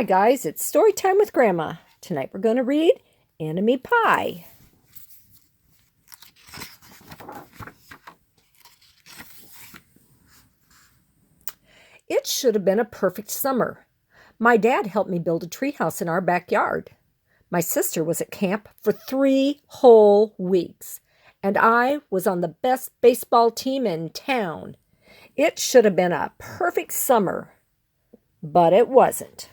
Hi guys, it's story time with Grandma. Tonight we're going to read Enemy Pie. It should have been a perfect summer. My dad helped me build a treehouse in our backyard. My sister was at camp for 3 whole weeks, and I was on the best baseball team in town. It should have been a perfect summer, but it wasn't.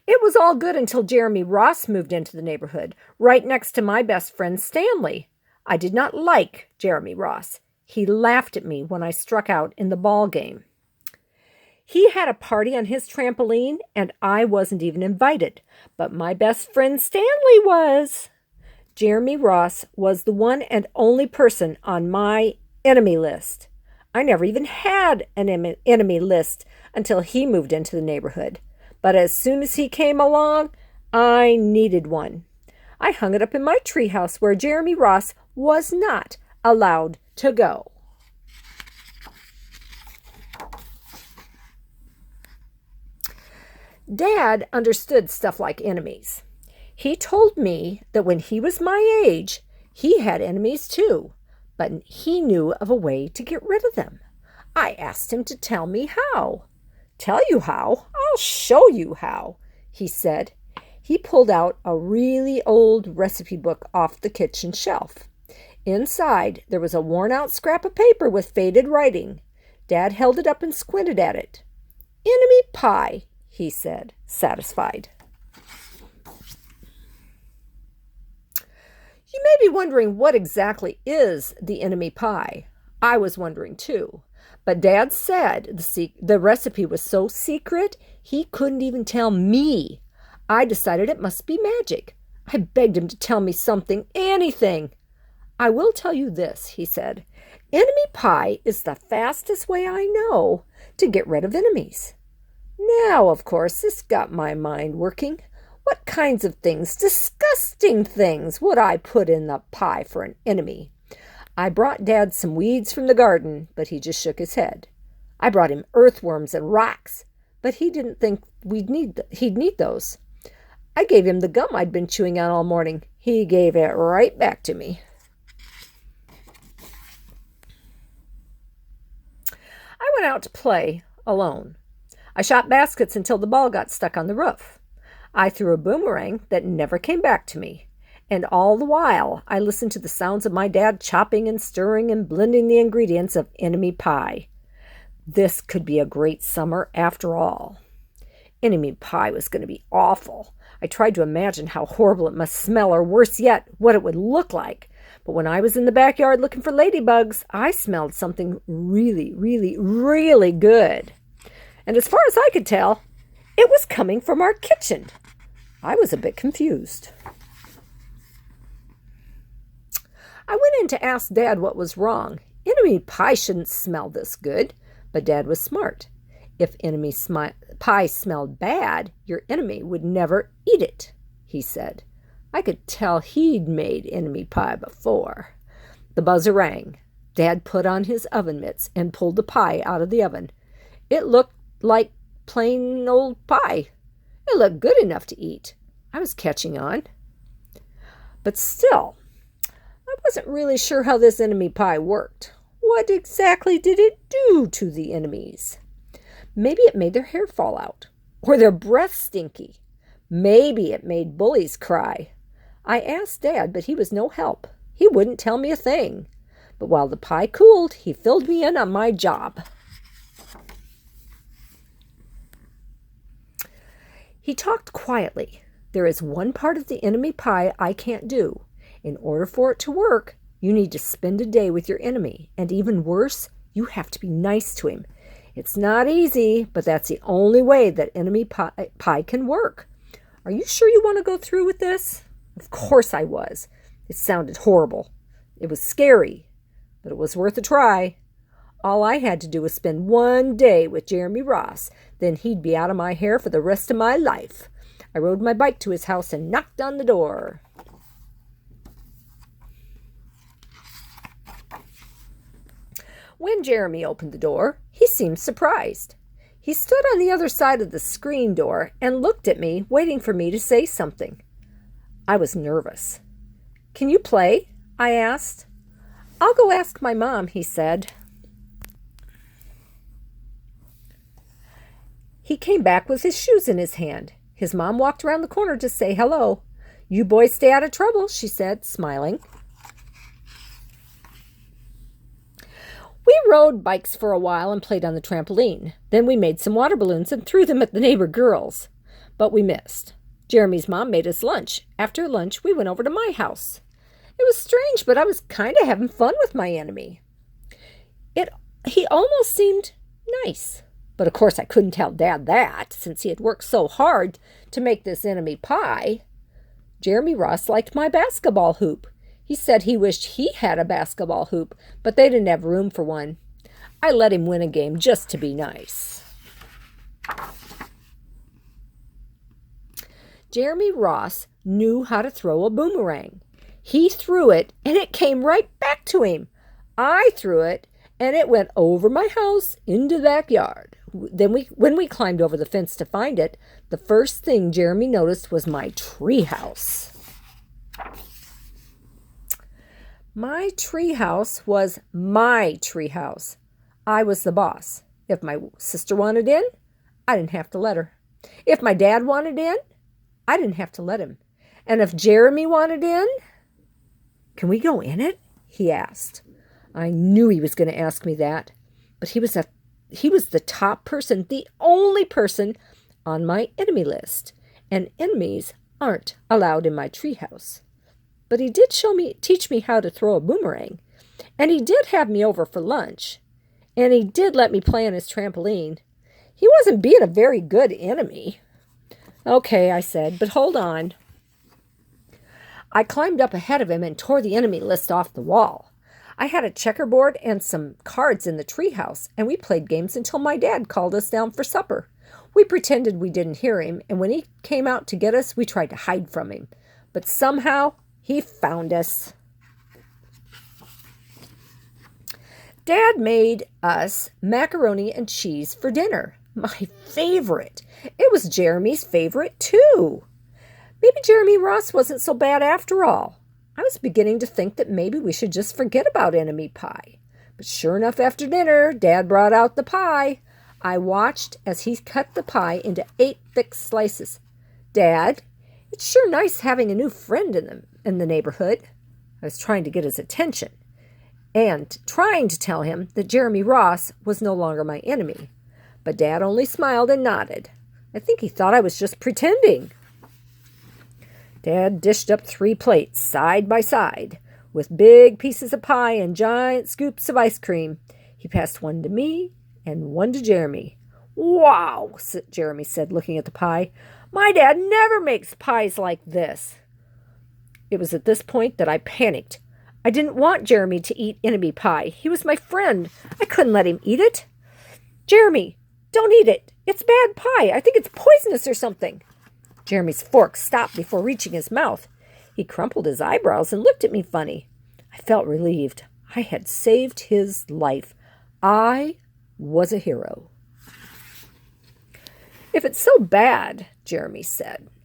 It was all good until Jeremy Ross moved into the neighborhood, right next to my best friend Stanley. I did not like Jeremy Ross. He laughed at me when I struck out in the ball game. He had a party on his trampoline, and I wasn't even invited, but my best friend Stanley was. Jeremy Ross was the one and only person on my enemy list. I never even had an enemy list until he moved into the neighborhood. But as soon as he came along, I needed one. I hung it up in my treehouse where Jeremy Ross was not allowed to go. Dad understood stuff like enemies. He told me that when he was my age, he had enemies too, but he knew of a way to get rid of them. I asked him to tell me how. Tell you how? I'll show you how, he said. He pulled out a really old recipe book off the kitchen shelf. Inside, there was a worn-out scrap of paper with faded writing. Dad held it up and squinted at it. "Enemy pie," he said, satisfied. You may be wondering what exactly is the enemy pie. I was wondering too. But Dad said the recipe was so secret, he couldn't even tell me. I decided it must be magic. I begged him to tell me something, anything. "I will tell you this," he said. "Enemy pie is the fastest way I know to get rid of enemies." Now, of course, this got my mind working. What kinds of things, disgusting things, would I put in the pie for an enemy? I brought Dad some weeds from the garden, but he just shook his head. I brought him earthworms and rocks, but he didn't think he'd need those. I gave him the gum I'd been chewing on all morning. He gave it right back to me. I went out to play alone. I shot baskets until the ball got stuck on the roof. I threw a boomerang that never came back to me. And all the while, I listened to the sounds of my dad chopping and stirring and blending the ingredients of enemy pie. This could be a great summer after all. Enemy pie was going to be awful. I tried to imagine how horrible it must smell, or worse yet, what it would look like. But when I was in the backyard looking for ladybugs, I smelled something really, really, really good. And as far as I could tell, it was coming from our kitchen. I was a bit confused. I went in to ask Dad what was wrong. Enemy pie shouldn't smell this good, but Dad was smart. If enemy pie smelled bad, your enemy would never eat it, he said. I could tell he'd made enemy pie before. The buzzer rang. Dad put on his oven mitts and pulled the pie out of the oven. It looked like plain old pie. It looked good enough to eat. I was catching on. But still, I wasn't really sure how this enemy pie worked. What exactly did it do to the enemies? Maybe it made their hair fall out, or their breath stinky. Maybe it made bullies cry. I asked Dad, but he was no help. He wouldn't tell me a thing. But while the pie cooled, he filled me in on my job. He talked quietly. There is one part of the enemy pie I can't do. In order for it to work, you need to spend a day with your enemy. And even worse, you have to be nice to him. It's not easy, but that's the only way that enemy pie can work. Are you sure you want to go through with this? Of course I was. It sounded horrible. It was scary, but it was worth a try. All I had to do was spend one day with Jeremy Ross. Then he'd be out of my hair for the rest of my life. I rode my bike to his house and knocked on the door. When Jeremy opened the door, he seemed surprised. He stood on the other side of the screen door and looked at me, waiting for me to say something. I was nervous. "Can you play?" I asked. "I'll go ask my mom," he said. He came back with his shoes in his hand. His mom walked around the corner to say hello. "You boys stay out of trouble," she said, smiling. We rode bikes for a while and played on the trampoline. Then we made some water balloons and threw them at the neighbor girls. But we missed. Jeremy's mom made us lunch. After lunch, we went over to my house. It was strange, but I was kind of having fun with my enemy. He almost seemed nice. But of course I couldn't tell Dad that, since he had worked so hard to make this enemy pie. Jeremy Ross liked my basketball hoop. He said he wished he had a basketball hoop, but they didn't have room for one. I let him win a game just to be nice. Jeremy Ross knew how to throw a boomerang. He threw it, and it came right back to him. I threw it, and it went over my house into the backyard. When we climbed over the fence to find it, the first thing Jeremy noticed was my treehouse. My treehouse was my treehouse. I was the boss. If my sister wanted in, I didn't have to let her. If my dad wanted in, I didn't have to let him. And if Jeremy wanted in, "Can we go in it?" he asked. I knew he was going to ask me that, but he was the top person, the only person on my enemy list, and enemies aren't allowed in my treehouse. But he did teach me how to throw a boomerang, and he did have me over for lunch, and he did let me play on his trampoline. He wasn't being a very good enemy. "Okay," I said, "but hold on." I climbed up ahead of him and tore the enemy list off the wall. I had a checkerboard and some cards in the treehouse, and we played games until my dad called us down for supper. We pretended we didn't hear him, and when he came out to get us, we tried to hide from him. But somehow, he found us. Dad made us macaroni and cheese for dinner. My favorite. It was Jeremy's favorite, too. Maybe Jeremy Ross wasn't so bad after all. I was beginning to think that maybe we should just forget about enemy pie. But sure enough, after dinner, Dad brought out the pie. I watched as he cut the pie into 8 thick slices. "Dad, it's sure nice having a new friend in the neighborhood." I was trying to get his attention and trying to tell him that Jeremy Ross was no longer my enemy. But Dad only smiled and nodded. I think he thought I was just pretending. Dad dished up 3 plates side by side with big pieces of pie and giant scoops of ice cream. He passed one to me and one to Jeremy. "Wow," Jeremy said, looking at the pie. "My dad never makes pies like this." It was at this point that I panicked. I didn't want Jeremy to eat enemy pie. He was my friend. I couldn't let him eat it. "Jeremy, don't eat it. It's bad pie. I think it's poisonous or something." Jeremy's fork stopped before reaching his mouth. He crumpled his eyebrows and looked at me funny. I felt relieved. I had saved his life. I was a hero. "If it's so bad," Jeremy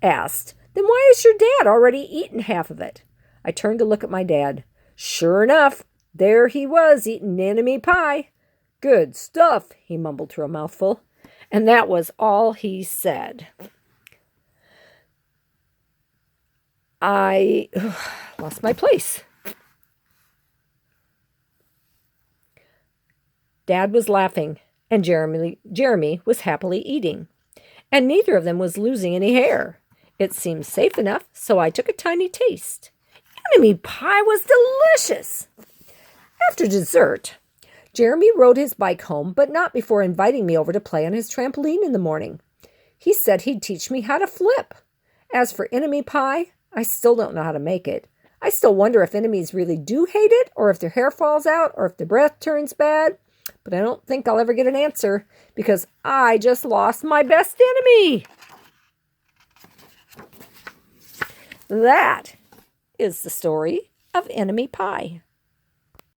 asked, "then why has your dad already eaten half of it?" I turned to look at my dad. Sure enough, there he was eating enemy pie. "Good stuff," he mumbled through a mouthful. And that was all he said. I lost my place. Dad was laughing, and Jeremy was happily eating, and neither of them was losing any hair. It seemed safe enough, so I took a tiny taste. Enemy pie was delicious. After dessert, Jeremy rode his bike home, but not before inviting me over to play on his trampoline in the morning. He said he'd teach me how to flip. As for enemy pie, I still don't know how to make it. I still wonder if enemies really do hate it, or if their hair falls out, or if the breath turns bad. But I don't think I'll ever get an answer, because I just lost my best enemy. That is the story of enemy pie.